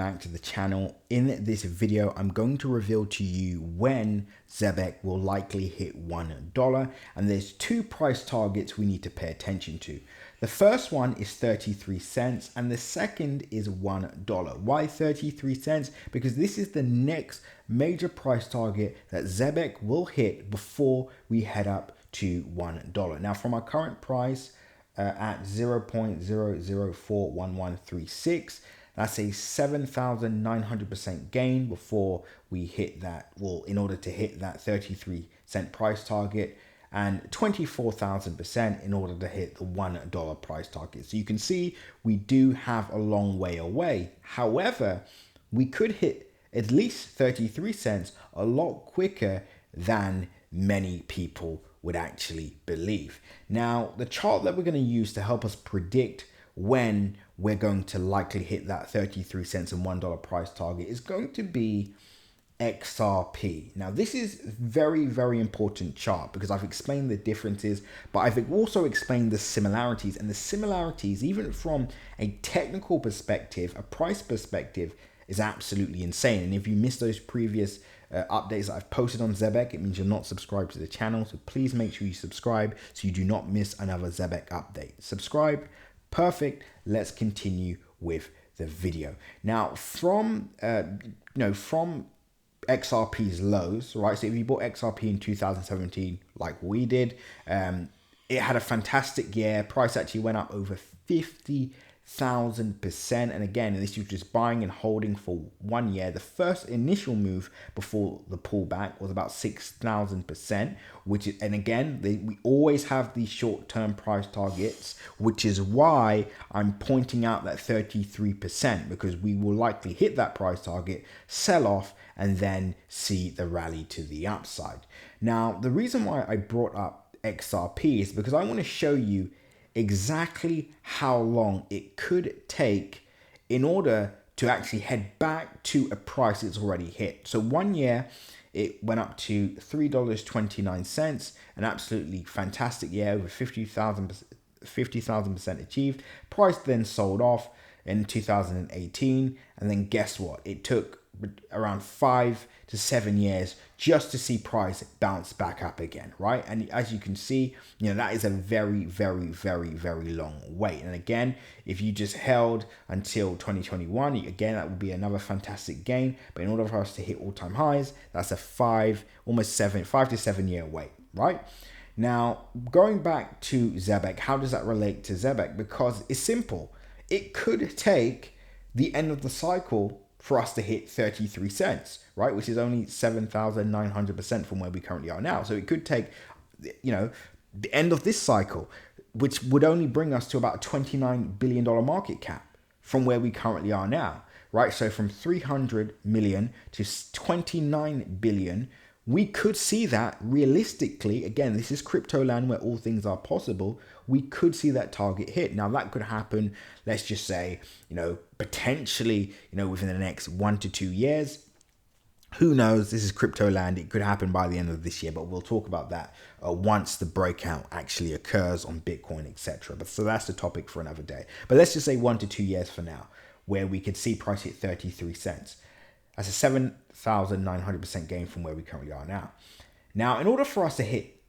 back to the channel. In this video, I'm going to reveal to you when Zebec will likely hit $1, and there's two price targets we need to pay attention to. The first one is 33 cents and the second is $1. Why 33 cents? Because this is the next major price target that Zebec will hit before we head up to $1. Now, from our current price at 0.004136, that's a 7,900% gain before we hit that, well, in order to hit that 33 cent price target, and 24,000% in order to hit the $1 price target. So you can see we do have a long way away. However, we could hit at least 33 cents a lot quicker than many people would actually believe. Now, the chart that we're going to use to help us predict when we're going to likely hit that 33 cents and $1 price target is going to be XRP. Now, this is very, very important chart because I've explained the differences, but I've also explained the similarities, and the similarities, even from a technical perspective, a price perspective, is absolutely insane. And if you missed those previous updates that I've posted on Zebec, it means you're not subscribed to the channel. So please make sure you subscribe so you do not miss another Zebec update. Subscribe. Perfect. Let's continue with the video. Now, from XRP's lows, right? So if you bought XRP in 2017, like we did, it had a fantastic year. Price actually went up over 50,000%. And again, this was just buying and holding for 1 year. The first initial move before the pullback was about 6,000%, which is, and again, we always have these short-term price targets, which is why I'm pointing out that 33%, because we will likely hit that price target, sell off, and then see the rally to the upside. Now, the reason why I brought up XRP is because I want to show you exactly how long it could take in order to actually head back to a price it's already hit. So 1 year, it went up to $3.29, an absolutely fantastic year, over 50,000% achieved. Price then sold off in 2018, and then guess what? It took around 5 to 7 years just to see price bounce back up again, right? And as you can see, that is a very, very, very, very long wait. And again, if you just held until 2021, again, that would be another fantastic gain. But in order for us to hit all-time highs, that's a 5 to 7 year wait, right? Now, going back to Zebec, how does that relate to Zebec? Because it's simple. It could take the end of the cycle for us to hit 33 cents, right? Which is only 7,900% from where we currently are now. So it could take, the end of this cycle, which would only bring us to about $29 billion market cap from where we currently are now, right? So from 300 million to 29 billion, we could see that realistically. Again, this is crypto land where all things are possible. We could see that target hit. Now, that could happen, let's just say, potentially, within the next 1 to 2 years. Who knows? This is crypto land. It could happen by the end of this year, but we'll talk about that once the breakout actually occurs on Bitcoin, etc. But so that's the topic for another day. But let's just say 1 to 2 years for now, where we could see price hit 33 cents. That's a 7,900% gain from where we currently are now. Now, in order for us to hit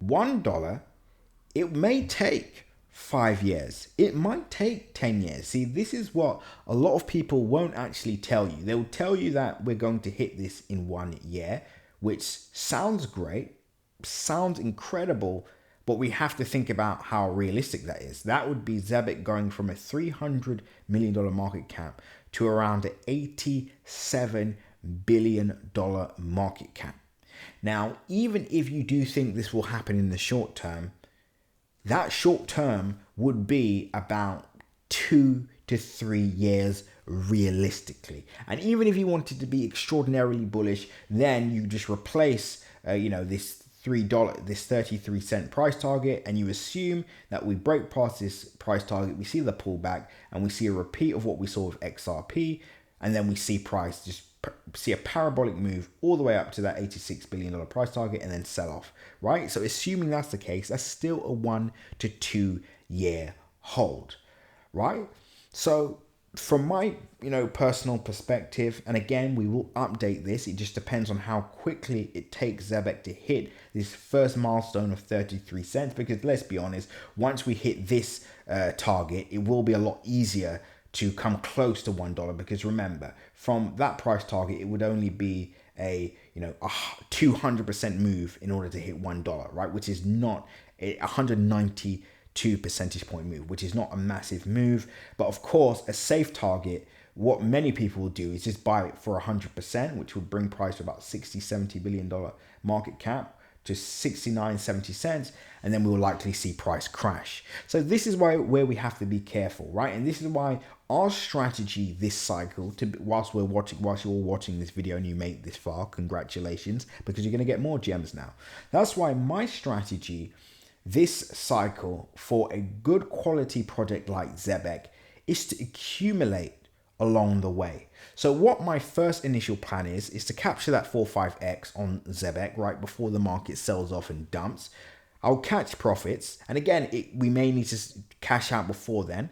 $1, it may take 5 years. It might take 10 years. See, this is what a lot of people won't actually tell you. They'll tell you that we're going to hit this in 1 year, which sounds great, sounds incredible, but we have to think about how realistic that is. That would be Zebec going from a $300 million market cap to around an $87 billion market cap. Now, even if you do think this will happen in the short term, that short term would be about 2 to 3 years realistically. And even if you wanted to be extraordinarily bullish, then you just replace, this this 33 cent price target, and you assume that we break past this price target, we see the pullback, and we see a repeat of what we saw with XRP, and then we see price just see a parabolic move all the way up to that $86 billion price target and then sell off, right? So assuming that's the case, that's still a 1 to 2 year hold, right? So from my personal perspective, and again we will update this, it just depends on how quickly it takes Zebec to hit this first milestone of 33 cents, because let's be honest, once we hit this target, it will be a lot easier to come close to $1, because remember, from that price target it would only be a 200% move in order to hit $1, right? Which is not a 192 percentage point move, which is not a massive move. But of course, a safe target, what many people will do is just buy it for 100%, which would bring price to about $60-70 billion market cap, to 69-70 cents, and then we will likely see price crash. So this is where we have to be careful, right? And this is why our strategy this cycle, whilst you're watching this video and you made this far, congratulations, because you're going to get more gems now. That's why my strategy this cycle for a good quality project like Zebec is to accumulate along the way. So what my first initial plan is to capture that 4-5x on Zebec right before the market sells off and dumps. I'll catch profits, and again, we may need to cash out before then.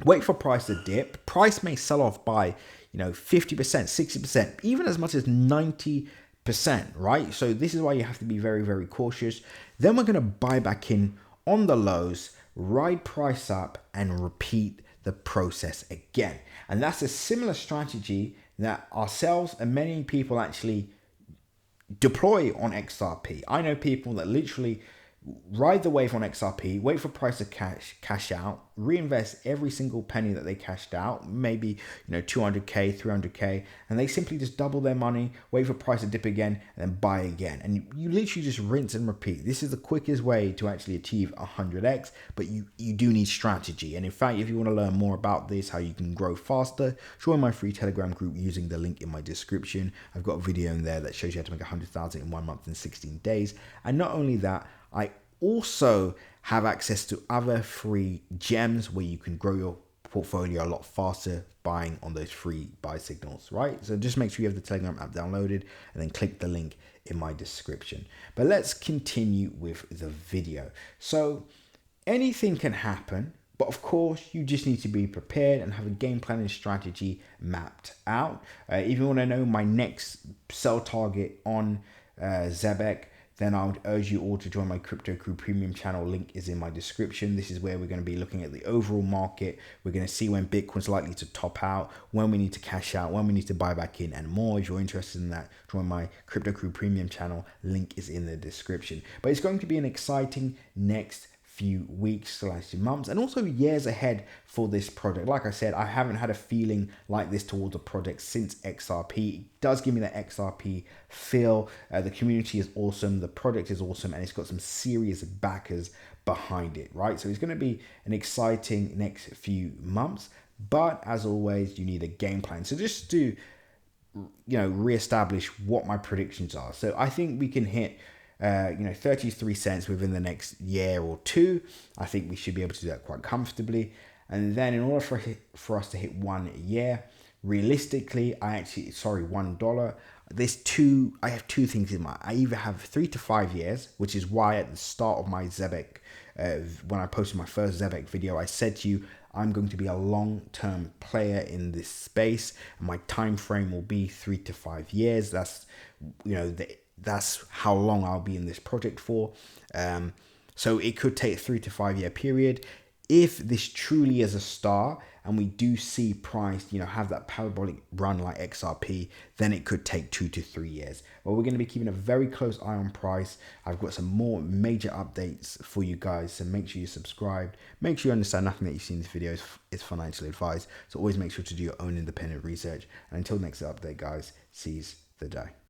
Wait for price to dip. Price may sell off by 50%, 60%, even as much as 90%, right? So this is why you have to be very, very cautious. Then we're going to buy back in on the lows, ride price up, and repeat the process again. And that's a similar strategy that ourselves and many people actually deploy on XRP. I know people that literally ride the wave on XRP, wait for price to cash out, reinvest every single penny that they cashed out, maybe 200k, 300k, and they simply just double their money, wait for price to dip again, and then buy again. And you literally just rinse and repeat. This is the quickest way to actually achieve 100x, but you do need strategy. And in fact, if you want to learn more about this, how you can grow faster, join my free Telegram group using the link in my description. I've got a video in there that shows you how to make 100,000 in 1 month and 16 days. And not only that, I also have access to other free gems where you can grow your portfolio a lot faster buying on those free buy signals, right? So just make sure you have the Telegram app downloaded and then click the link in my description. But let's continue with the video. So anything can happen, but of course you just need to be prepared and have a game plan and strategy mapped out. If you want to know my next sell target on Zebec, then I would urge you all to join my Crypto Crew Premium channel. Link is in my description. This is where we're going to be looking at the overall market. We're going to see when Bitcoin's likely to top out, when we need to cash out, when we need to buy back in, and more. If you're interested in that, join my Crypto Crew Premium channel. Link is in the description. But it's going to be an exciting next few weeks / months, and also years ahead for this project. Like I said, I haven't had a feeling like this towards a project since XRP. It does give me that XRP feel. The community is awesome, the project is awesome, and it's got some serious backers behind it, right? So it's going to be an exciting next few months, but as always, you need a game plan. So just to reestablish what my predictions are. So I think we can hit 33 cents within the next year or two. I think we should be able to do that quite comfortably. And then in order for us to hit 1 year, realistically, $1. I have two things in mind. I either have 3 to 5 years, which is why at the start of my Zebec, when I posted my first Zebec video, I said to you, I'm going to be a long-term player in this space, and my time frame will be 3 to 5 years. That's that's how long I'll be in this project for. So it could take a 3 to 5 year period. If this truly is a star and we do see price, have that parabolic run like XRP, then it could take 2 to 3 years. But we're going to be keeping a very close eye on price. I've got some more major updates for you guys, so make sure you're subscribed. Make sure you understand nothing that you see in this video is financial advice. So always make sure to do your own independent research. And until next update, guys, seize the day.